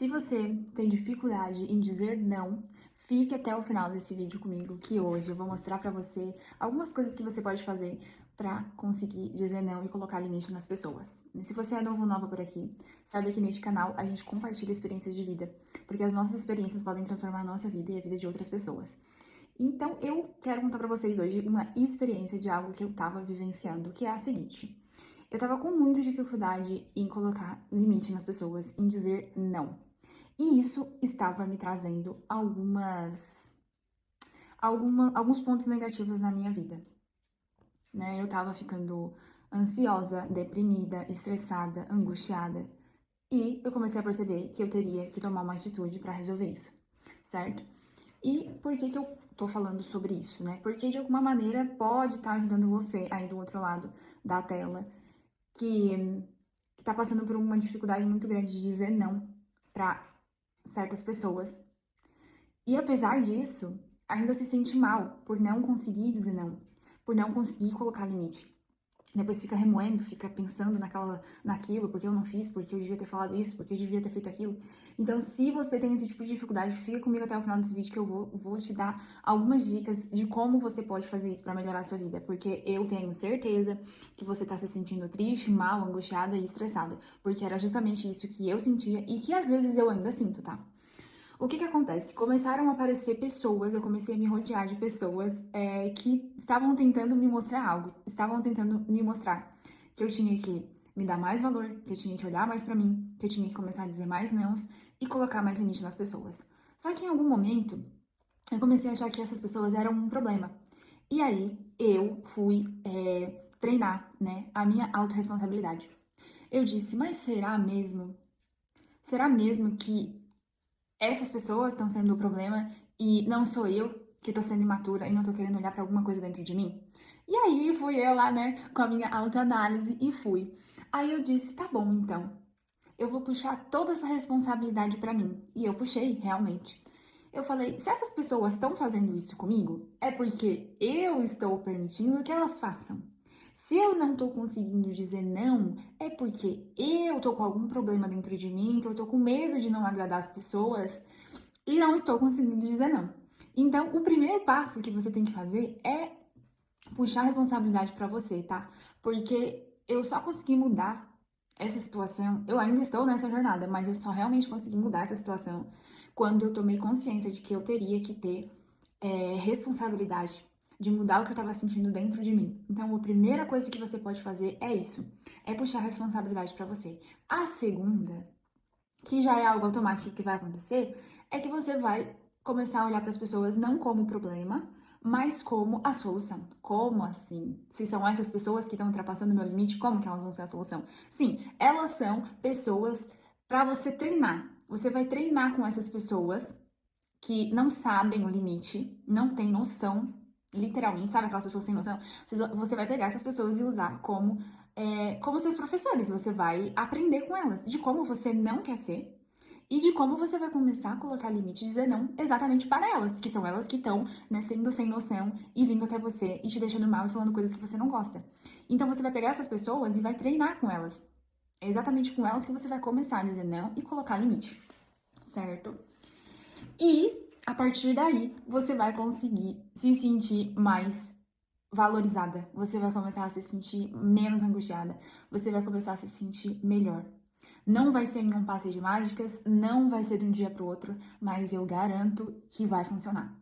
Se você tem dificuldade em dizer não, fique até o final desse vídeo comigo, que hoje eu vou mostrar pra você algumas coisas que você pode fazer pra conseguir dizer não e colocar limite nas pessoas. Se você é novo ou nova por aqui, saiba que neste canal a gente compartilha experiências de vida, porque as nossas experiências podem transformar a nossa vida e a vida de outras pessoas. Então, eu quero contar pra vocês hoje uma experiência de algo que eu tava vivenciando, que é a seguinte. Eu tava com muita dificuldade em colocar limite nas pessoas, em dizer não. E isso estava me trazendo alguns pontos negativos na minha vida, né? Eu tava ficando ansiosa, deprimida, estressada, angustiada. E eu comecei a perceber que eu teria que tomar uma atitude para resolver isso, certo? E por que que eu tô falando sobre isso, né? Porque de alguma maneira pode estar ajudando você aí do outro lado da tela que, que tá passando por uma dificuldade muito grande de dizer não para certas pessoas. E apesar disso, ainda se sente mal por não conseguir dizer não, por não conseguir colocar limite. Depois fica remoendo, fica pensando naquilo, porque eu não fiz, porque eu devia ter falado isso, porque eu devia ter feito aquilo. Então, se você tem esse tipo de dificuldade, fica comigo até o final desse vídeo que eu vou te dar algumas dicas de como você pode fazer isso para melhorar a sua vida. Porque eu tenho certeza que você tá se sentindo triste, mal, angustiada e estressada. Porque era justamente isso que eu sentia e que às vezes eu ainda sinto, tá? O que que acontece? Começaram a aparecer pessoas, eu comecei a me rodear de pessoas que estavam tentando me mostrar algo, estavam tentando me mostrar que eu tinha que me dar mais valor, que eu tinha que olhar mais pra mim, que eu tinha que começar a dizer mais nãos e colocar mais limite nas pessoas. Só que em algum momento eu comecei a achar que essas pessoas eram um problema. E aí eu fui treinar, né, a minha autorresponsabilidade. Eu disse, mas será mesmo? Será mesmo que essas pessoas estão sendo o problema e não sou eu que tô sendo imatura e não tô querendo olhar pra alguma coisa dentro de mim? E aí fui eu lá, né, com a minha autoanálise e fui. Aí eu disse, tá bom, então. Eu vou puxar toda essa responsabilidade pra mim. E eu puxei, realmente. Eu falei, se essas pessoas estão fazendo isso comigo, é porque eu estou permitindo que elas façam. Se eu não tô conseguindo dizer não, é porque eu tô com algum problema dentro de mim, que eu tô com medo de não agradar as pessoas e não estou conseguindo dizer não. Então, o primeiro passo que você tem que fazer é puxar a responsabilidade pra você, tá? Porque eu só consegui mudar essa situação, eu ainda estou nessa jornada, mas eu só realmente consegui mudar essa situação quando eu tomei consciência de que eu teria que ter responsabilidade de mudar o que eu estava sentindo dentro de mim. Então, a primeira coisa que você pode fazer é isso, é puxar a responsabilidade para você. A segunda, que já é algo automático que vai acontecer, é que você vai começar a olhar para as pessoas não como problema, mas como a solução. Como assim? Se são essas pessoas que estão ultrapassando o meu limite, como que elas vão ser a solução? Sim, elas são pessoas para você treinar. Você vai treinar com essas pessoas que não sabem o limite, não têm noção, literalmente, sabe aquelas pessoas sem noção? Você vai pegar essas pessoas e usar como seus professores. Você vai aprender com elas de como você não quer ser e de como você vai começar a colocar limite e dizer não exatamente para elas, que são elas que estão, né, sendo sem noção e vindo até você e te deixando mal e falando coisas que você não gosta. Então você vai pegar essas pessoas e vai treinar com elas. É exatamente com elas que você vai começar a dizer não e colocar limite, certo? E a partir daí você vai conseguir se sentir mais valorizada. Você vai começar a se sentir menos angustiada. Você vai começar a se sentir melhor. Não vai ser em um passe de mágicas, não vai ser de um dia para o outro, mas eu garanto que vai funcionar.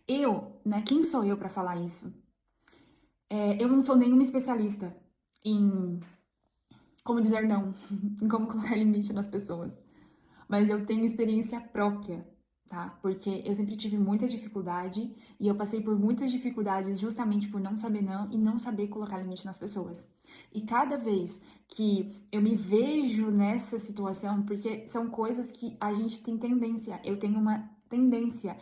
Eu, né? Quem sou eu para falar isso? Eu não sou nenhuma especialista em como dizer não, em como colocar limite nas pessoas. Mas eu tenho experiência própria, tá? Porque eu sempre tive muita dificuldade e eu passei por muitas dificuldades justamente por não saber não e não saber colocar limite nas pessoas. E cada vez que eu me vejo nessa situação, porque são coisas que a gente tem tendência, eu tenho uma tendência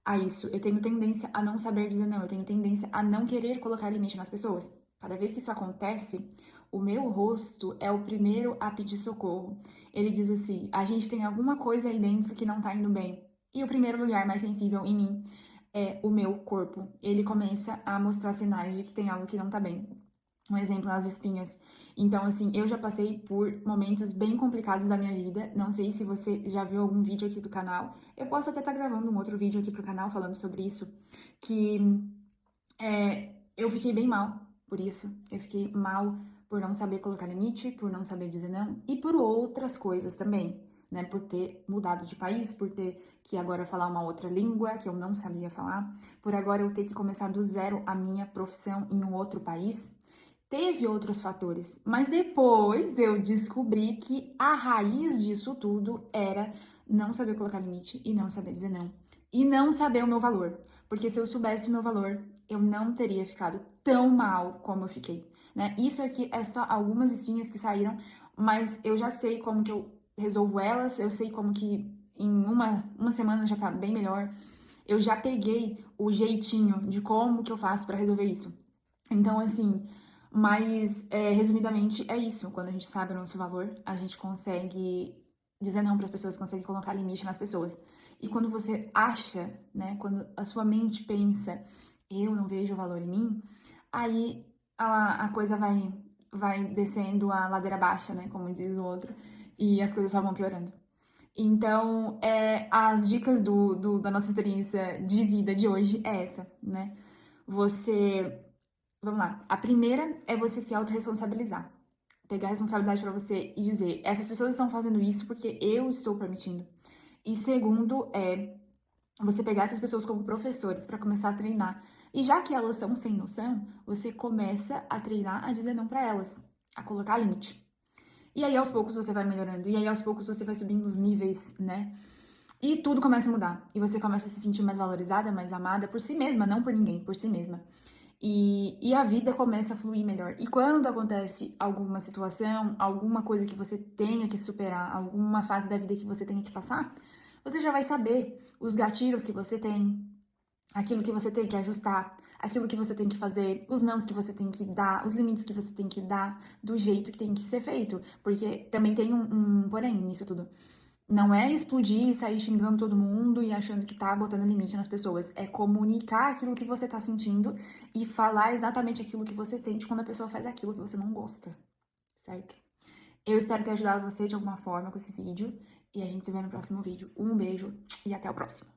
a isso, eu tenho tendência a não saber dizer não, eu tenho tendência a não querer colocar limite nas pessoas. Cada vez que isso acontece, o meu rosto é o primeiro a pedir socorro. Ele diz assim: a gente tem alguma coisa aí dentro que não tá indo bem. E o primeiro lugar mais sensível em mim é o meu corpo. Ele começa a mostrar sinais de que tem algo que não tá bem. Um exemplo, as espinhas. Então, assim, eu já passei por momentos bem complicados da minha vida. Não sei se você já viu algum vídeo aqui do canal. Eu posso até estar gravando um outro vídeo aqui pro canal falando sobre isso. Que eu fiquei bem mal por isso. Eu fiquei mal por não saber colocar limite, por não saber dizer não e por outras coisas também, né? Por ter mudado de país, por ter que agora falar uma outra língua que eu não sabia falar, por agora eu ter que começar do zero a minha profissão em um outro país. Teve outros fatores, mas depois eu descobri que a raiz disso tudo era não saber colocar limite e não saber dizer não. E não saber o meu valor. Porque se eu soubesse o meu valor, eu não teria ficado tão mal como eu fiquei, né? Isso aqui é só algumas espinhas que saíram, mas eu já sei como que eu resolvo elas, eu sei como que em uma semana já tá bem melhor. Eu já peguei o jeitinho de como que eu faço pra resolver isso. Então, assim, mas resumidamente é isso. Quando a gente sabe o nosso valor, a gente consegue dizer não para as pessoas, consegue colocar limite nas pessoas. E quando você acha, né, quando a sua mente pensa, eu não vejo valor em mim, aí a coisa vai descendo a ladeira baixa, né, como diz o outro, e as coisas só vão piorando. Então, as dicas da nossa experiência de vida de hoje é essa, né? Você Vamos lá. A primeira é você se autorresponsabilizar. Pegar a responsabilidade pra você e dizer: essas pessoas estão fazendo isso porque eu estou permitindo. E segundo é você pegar essas pessoas como professores pra começar a treinar. E já que elas são sem noção, você começa a treinar a dizer não pra elas, a colocar limite. E aí aos poucos você vai melhorando. E aí aos poucos você vai subindo os níveis, né? E tudo começa a mudar. E você começa a se sentir mais valorizada, mais amada por si mesma, não por ninguém, por si mesma. E a vida começa a fluir melhor. E quando acontece alguma situação, alguma coisa que você tenha que superar, alguma fase da vida que você tenha que passar, você já vai saber os gatilhos que você tem, aquilo que você tem que ajustar, aquilo que você tem que fazer, os nãos que você tem que dar, os limites que você tem que dar, do jeito que tem que ser feito. Porque também tem um porém nisso tudo. Não é explodir e sair xingando todo mundo e achando que tá botando limite nas pessoas. É comunicar aquilo que você tá sentindo e falar exatamente aquilo que você sente quando a pessoa faz aquilo que você não gosta, certo? Eu espero ter ajudado você de alguma forma com esse vídeo e a gente se vê no próximo vídeo. Um beijo e até o próximo.